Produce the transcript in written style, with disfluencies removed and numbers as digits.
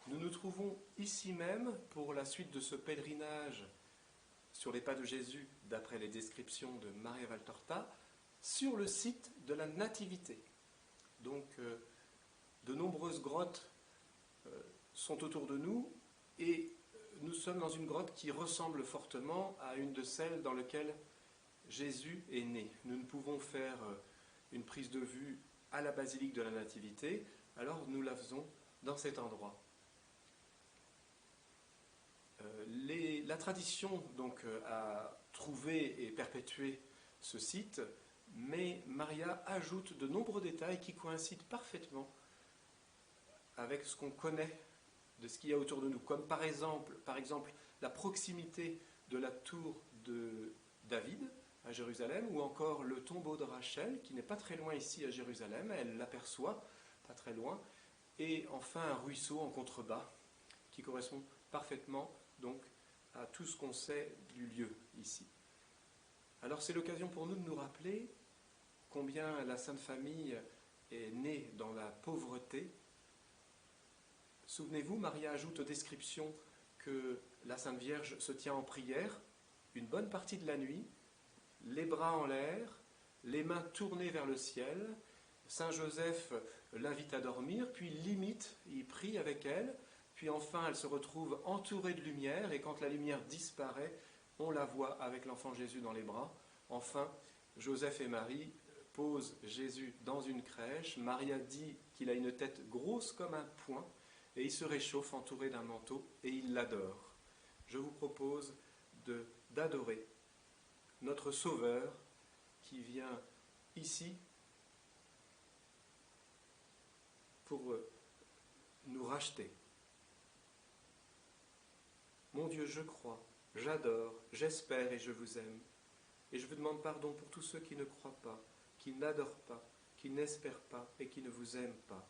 Nous nous trouvons ici même pour la suite de ce pèlerinage sur les pas de Jésus, d'après les descriptions de Maria Valtorta, sur le site de la Nativité. Donc, de nombreuses grottes sont autour de nous et nous sommes dans une grotte qui ressemble fortement à une de celles dans lesquelles Jésus est né. Nous ne pouvons faire une prise de vue à la basilique de la Nativité, alors nous la faisons dans cet endroit. La tradition donc a trouvé et perpétué ce site, mais Maria ajoute de nombreux détails qui coïncident parfaitement avec ce qu'on connaît de ce qu'il y a autour de nous, comme par exemple la proximité de la tour de David à Jérusalem, ou encore le tombeau de Rachel, qui n'est pas très loin ici à Jérusalem, elle l'aperçoit pas très loin, et enfin un ruisseau en contrebas, qui correspond parfaitement donc à tout ce qu'on sait du lieu ici. Alors c'est l'occasion pour nous de nous rappeler combien la Sainte Famille est née dans la pauvreté. Souvenez-vous, Maria ajoute aux descriptions que la Sainte Vierge se tient en prière une bonne partie de la nuit, les bras en l'air, les mains tournées vers le ciel. Saint Joseph l'invite à dormir, puis l'imite, il prie avec elle, puis enfin elle se retrouve entourée de lumière, et quand la lumière disparaît, on la voit avec l'enfant Jésus dans les bras. Enfin, Joseph et Marie posent Jésus dans une crèche. Maria dit qu'il a une tête grosse comme un poing, et il se réchauffe entouré d'un manteau, et il l'adore. Je vous propose d'adorer notre Sauveur qui vient ici pour nous racheter. Mon Dieu, je crois, j'adore, j'espère et je vous aime. Et je vous demande pardon pour tous ceux qui ne croient pas, qui n'adorent pas, qui n'espèrent pas et qui ne vous aiment pas.